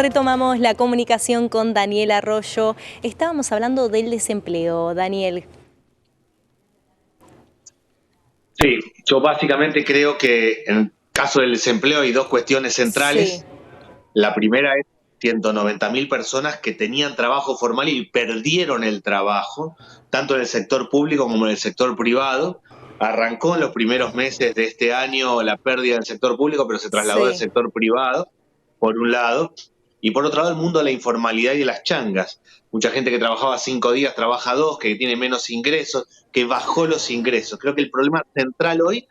Retomamos la comunicación con Daniel Arroyo. Estábamos hablando del desempleo, Daniel. Sí, yo básicamente creo que en el caso del desempleo hay dos cuestiones centrales. Sí. La primera es 190.000 personas que tenían trabajo formal y perdieron el trabajo, tanto en el sector público como en el sector privado. Arrancó en los primeros meses de este año la pérdida del sector público, pero se trasladó al Sí. sector privado, por un lado, y por otro lado el mundo de la informalidad y de las changas. Mucha gente que trabajaba 5 días trabaja 2, que tiene menos ingresos, que bajó los ingresos. Creo que el problema central hoy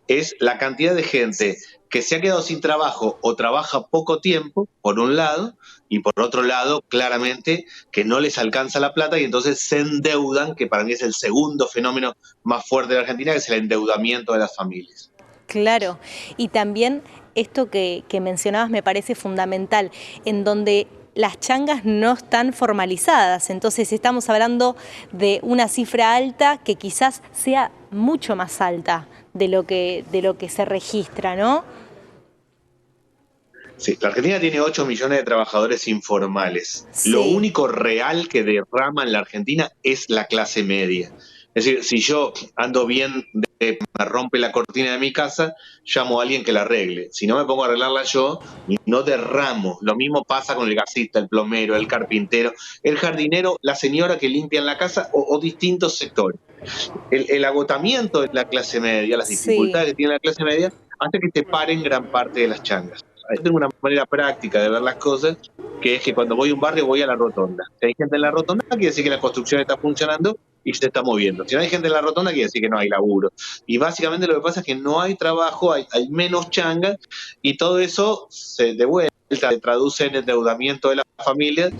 es la cantidad de gente que se ha quedado sin trabajo o trabaja poco tiempo, por un lado, y por otro lado, claramente, que no les alcanza la plata y entonces se endeudan, que para mí es el segundo fenómeno más fuerte de la Argentina, que es el endeudamiento de las familias. Claro, y también esto que mencionabas me parece fundamental, en donde las changas no están formalizadas, entonces estamos hablando de una cifra alta que quizás sea mucho más alta de lo que se registra, ¿no? Sí, la Argentina tiene 8 millones de trabajadores informales. Lo Sí, único real que derrama en la Argentina es la clase media. Es decir, si yo ando bien, me rompe la cortina de mi casa, llamo a alguien que la arregle. Si no me pongo a arreglarla yo, no derramo. Lo mismo pasa con el gasista, el plomero, el carpintero, el jardinero, la señora que limpia en la casa o distintos sectores. El agotamiento de la clase media, las sí, dificultades que tiene la clase media, hace que se paren gran parte de las changas. Yo tengo una manera práctica de ver las cosas, que es que cuando voy a un barrio voy a la rotonda. Si hay gente en la rotonda, quiere decir que la construcción está funcionando y se está moviendo. Si no hay gente en la rotonda, quiere decir que no hay laburo. Y básicamente lo que pasa es que no hay trabajo, hay menos changas, y todo eso se de vuelta se traduce en endeudamiento de las familias.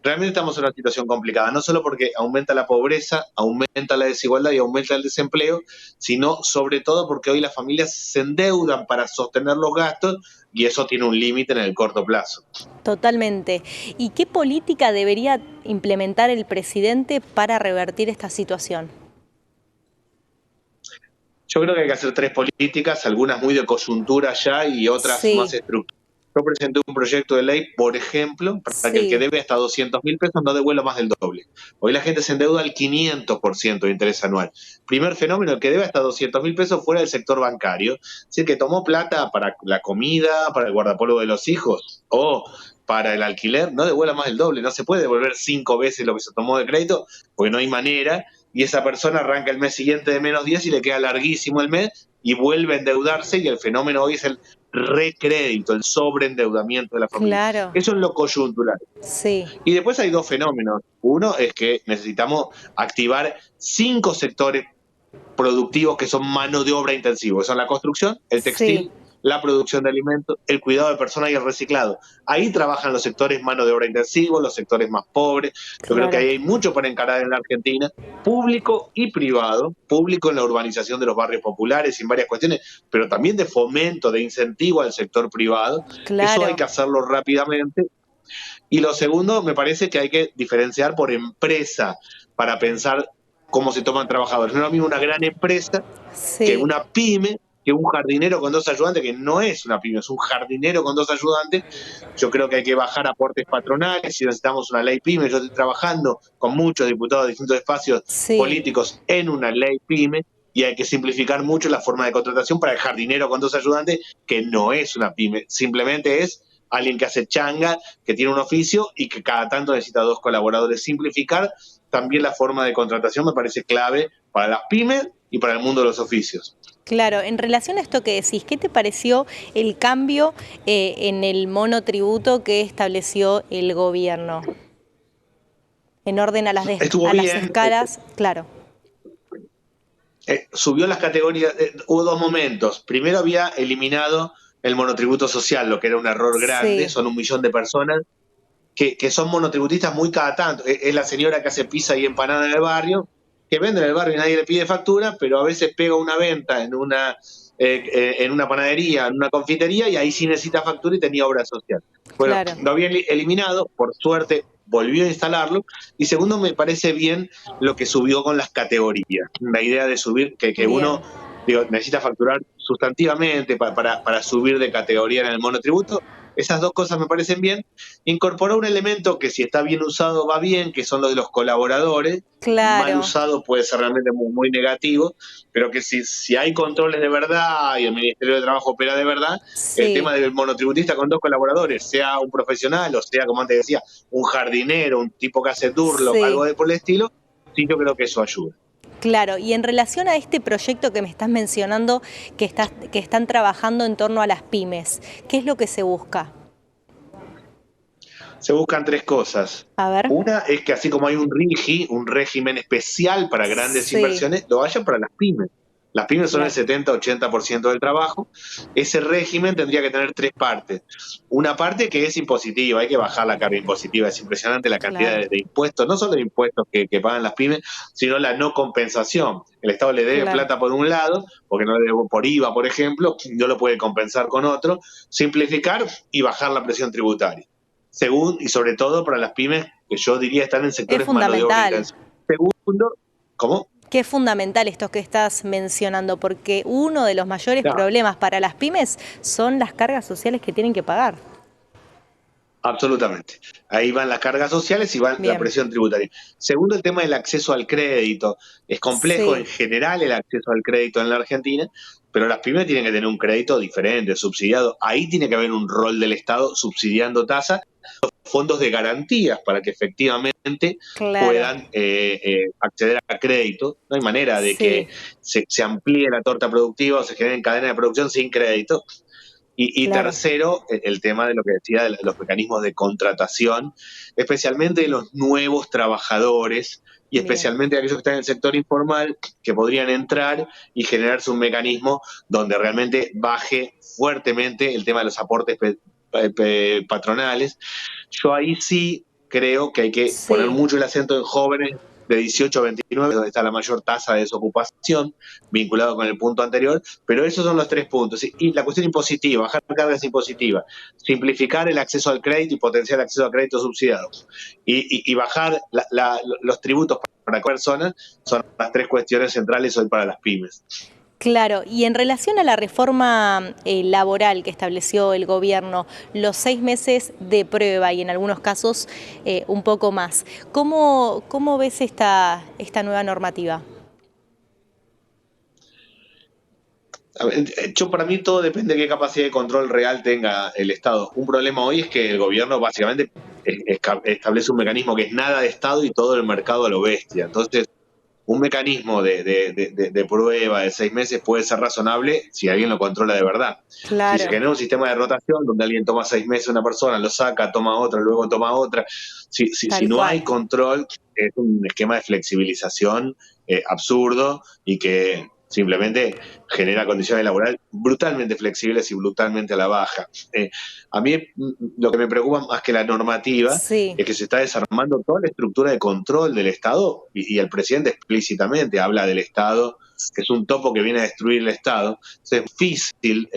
Realmente estamos en una situación complicada, no solo porque aumenta la pobreza, aumenta la desigualdad y aumenta el desempleo, sino sobre todo porque hoy las familias se endeudan para sostener los gastos y eso tiene un límite en el corto plazo. totalmente. ¿Y qué política debería implementar el presidente para revertir esta situación? Yo creo que hay que hacer 3 políticas, algunas muy de coyuntura ya y otras más Sí, estructurales. Yo presenté un proyecto de ley, por ejemplo, para que el que sí, debe hasta 200.000 pesos no devuelva más del doble. Hoy la gente se endeuda al 500% de interés anual. Primer fenómeno, el que debe hasta 200.000 pesos fuera del sector bancario, es decir, que tomó plata para la comida, para el guardapolvo de los hijos o para el alquiler, no devuelva más del doble. No se puede devolver 5 veces lo que se tomó de crédito porque no hay manera, y esa persona arranca el mes siguiente de menos 10 y le queda larguísimo el mes y vuelve a endeudarse, y el fenómeno hoy es el recrédito, el sobreendeudamiento de la familia. claro, Eso es lo coyuntural. sí, Y después hay dos fenómenos. Uno es que necesitamos activar 5 sectores productivos que son mano de obra intensivo, que son la construcción, el sí, textil, la producción de alimentos, el cuidado de personas y el reciclado. Ahí trabajan los sectores mano de obra intensivo, los sectores más pobres. Yo creo que claro. ahí hay mucho para encarar en la Argentina, público y privado, público en la urbanización de los barrios populares y en varias cuestiones, pero también de fomento, de incentivo al sector privado. Eso hay Claro, que hacerlo rápidamente. Y lo segundo, me parece que hay que diferenciar por empresa para pensar cómo se toman trabajadores. No es lo mismo una gran empresa que sí, una pyme, que un jardinero con 2 ayudantes, que no es una pyme, es un jardinero con 2 ayudantes. Yo creo que hay que bajar aportes patronales, si necesitamos una ley pyme. Yo estoy trabajando con muchos diputados de distintos espacios sí, políticos en una ley pyme, y hay que simplificar mucho la forma de contratación para el jardinero con 2 ayudantes, que no es una pyme, simplemente es alguien que hace changa, que tiene un oficio y que cada tanto necesita 2 colaboradores. Simplificar también la forma de contratación me parece clave para las pymes y para el mundo de los oficios. claro. En relación a esto que decís, ¿qué te pareció el cambio en el monotributo que estableció el gobierno? En orden a Estuvo a las bien, escalas, claro. subió las categorías, hubo 2 momentos. Primero había eliminado el monotributo social, lo que era un error grande, Sí, son 1 millón de personas que son monotributistas muy cada tanto. Es la señora que hace pizza y empanada en el barrio, que vende en el barrio y nadie le pide factura, pero a veces pega una venta en una panadería, en una confitería, y ahí sí necesita factura y tenía obra social. Bueno, claro. lo había eliminado, por suerte volvió a instalarlo. Y segundo, me parece bien lo que subió con las categorías. La idea de subir, que Bien, uno necesita facturar sustantivamente para subir de categoría en el monotributo. Esas dos cosas me parecen bien. Incorporar un elemento que si está bien usado va bien, que son los de los colaboradores. Mal Claro, usado puede ser realmente muy negativo, pero que si hay controles de verdad y el Ministerio de Trabajo opera de verdad, el tema sí. del monotributista con dos colaboradores, sea un profesional o sea, como antes decía, un jardinero, un tipo que hace turlo, algo Sí, de por el estilo, sí yo creo que eso ayuda. claro. Y en relación a este proyecto que me estás mencionando, que están trabajando en torno a las pymes, ¿qué es lo que se busca? Se buscan tres cosas. A ver. Una es que así como hay un RIGI, un régimen especial para grandes Sí, inversiones, lo haya para las pymes. Las pymes son el claro, 70-80% del trabajo. Ese régimen tendría que tener tres partes. Una parte que es impositiva, hay que bajar la carga impositiva. Es impresionante la cantidad claro, de impuestos, no solo de impuestos que pagan las pymes, sino la no compensación. El Estado le debe claro, plata por un lado, porque no le debe por IVA, por ejemplo, no lo puede compensar con otro. Simplificar y bajar la presión tributaria. Según y sobre todo para las pymes, que yo diría están en es sectores mano de obra fundamental. intensa. Segundo, ¿cómo? Que es fundamental esto que estás mencionando, porque uno de los mayores No, problemas para las pymes son las cargas sociales que tienen que pagar. absolutamente. Ahí van las cargas sociales y va la Bien, presión tributaria. Segundo, el tema del acceso al crédito. Es complejo en sí, general el acceso al crédito en la Argentina, pero las pymes tienen que tener un crédito diferente, subsidiado. Ahí tiene que haber un rol del Estado subsidiando tasas, fondos de garantías para que efectivamente claro, puedan acceder a crédito. No hay manera de que sí, se amplíe la torta productiva o se generen cadenas de producción sin crédito. Y claro, tercero, el tema de lo que decía de los mecanismos de contratación, especialmente de los nuevos trabajadores y bien, especialmente aquellos que están en el sector informal, que podrían entrar y generarse un mecanismo donde realmente baje fuertemente el tema de los aportes patronales. Yo ahí sí creo que hay que poner sí. mucho el acento en jóvenes de 18 a 29, donde está la mayor tasa de desocupación, vinculado con el punto anterior, pero esos son los tres puntos. Y la cuestión impositiva, bajar cargas impositivas, simplificar el acceso al crédito y potenciar el acceso al crédito subsidiado, y bajar los tributos para personas, son las tres cuestiones centrales hoy para las pymes. Claro, y en relación a la reforma laboral que estableció el gobierno, los 6 meses de prueba y en algunos casos un poco más, ¿cómo ves esta nueva normativa? Yo para mí todo depende de qué capacidad de control real tenga el Estado. Un problema hoy es que el gobierno básicamente establece un mecanismo que es nada de Estado y todo el mercado a lo bestia. Entonces, un mecanismo de prueba de 6 meses puede ser razonable si alguien lo controla de verdad. Si se Claro, genera un sistema de rotación donde alguien toma 6 meses una persona, lo saca, toma otra, luego toma otra, si tal no cual. hay control, es un esquema de flexibilización absurdo y que simplemente genera condiciones laborales brutalmente flexibles y brutalmente a la baja. A mí lo que me preocupa más que la normativa Sí, es que se está desarmando toda la estructura de control del Estado y el presidente explícitamente habla del Estado, que es un topo que viene a destruir el Estado. Entonces, es difícil,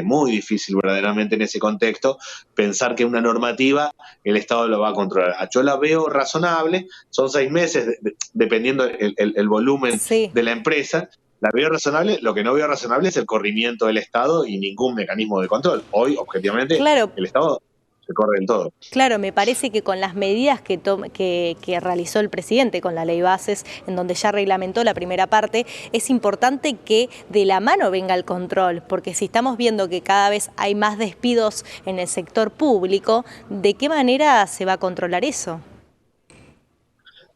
muy difícil verdaderamente en ese contexto, pensar que una normativa el Estado lo va a controlar. Yo la veo razonable, son 6 meses, dependiendo el volumen sí. de la empresa, la veo razonable, lo que no veo razonable es el corrimiento del Estado y ningún mecanismo de control. Hoy, objetivamente, Claro, el Estado se corre en todo. claro, me parece que con las medidas que realizó el presidente con la ley Bases, en donde ya reglamentó la primera parte, es importante que de la mano venga el control, porque si estamos viendo que cada vez hay más despidos en el sector público, ¿de qué manera se va a controlar eso?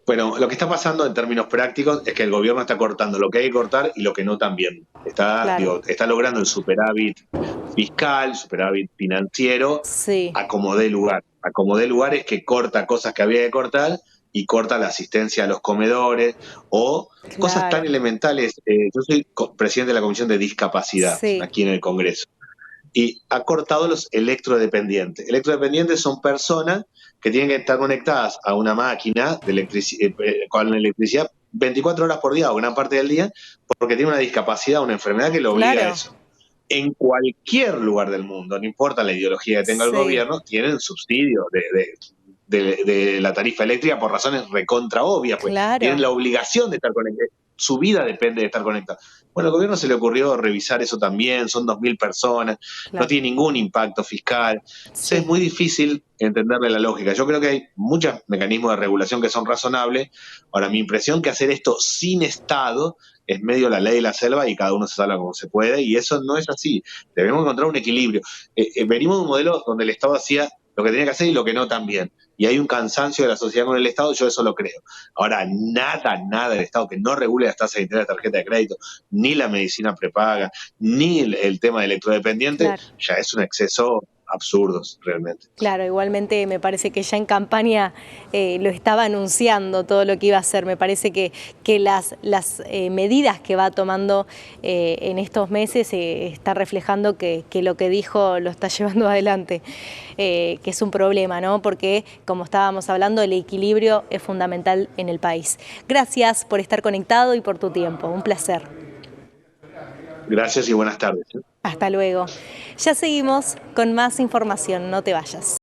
Bueno, lo que está pasando en términos prácticos es que el gobierno está cortando lo que hay que cortar y lo que no también. Claro, Está logrando el superávit fiscal, superávit financiero, sí, acomodé lugar. Acomodé lugar es que corta cosas que había que cortar y corta la asistencia a los comedores o cosas tan claro, elementales. Yo soy presidente de la Comisión de Discapacidad sí, aquí en el Congreso y ha cortado los electrodependientes. Electrodependientes son personas que tienen que estar conectadas a una máquina con electricidad 24 horas por día o gran parte del día porque tiene una discapacidad, una enfermedad que lo obliga a claro, eso. En cualquier lugar del mundo, no importa la ideología que tenga el sí, gobierno, tienen subsidio de la tarifa eléctrica por razones recontra obvias, pues tienen claro, la obligación de estar conectados. su vida depende de estar conectado. Bueno, al gobierno se le ocurrió revisar eso también, son 2.000 personas, no tiene ningún impacto fiscal. Entonces es muy difícil entenderle la lógica. Yo creo que hay muchos mecanismos de regulación que son razonables. Ahora, mi impresión es que hacer esto sin Estado es medio la ley de la selva y cada uno se salva como se puede, y eso no es así. Debemos encontrar un equilibrio. Venimos de un modelo donde el Estado hacía lo que tenía que hacer y lo que no también. Y hay un cansancio de la sociedad con el Estado, yo eso lo creo. Ahora, nada del Estado que no regule las tasas de interés de la tarjeta de crédito, ni la medicina prepaga, ni el tema de electrodependiente, ya es un exceso absurdo, realmente. Claro, igualmente me parece que ya en campaña lo estaba anunciando todo lo que iba a hacer. Me parece que las medidas que va tomando en estos meses está reflejando que lo que dijo lo está llevando adelante, que es un problema, ¿no? Porque, como estábamos hablando, el equilibrio es fundamental en el país. Gracias por estar conectado y por tu tiempo. Un placer. Gracias y buenas tardes. Hasta luego. Ya seguimos con más información, no te vayas.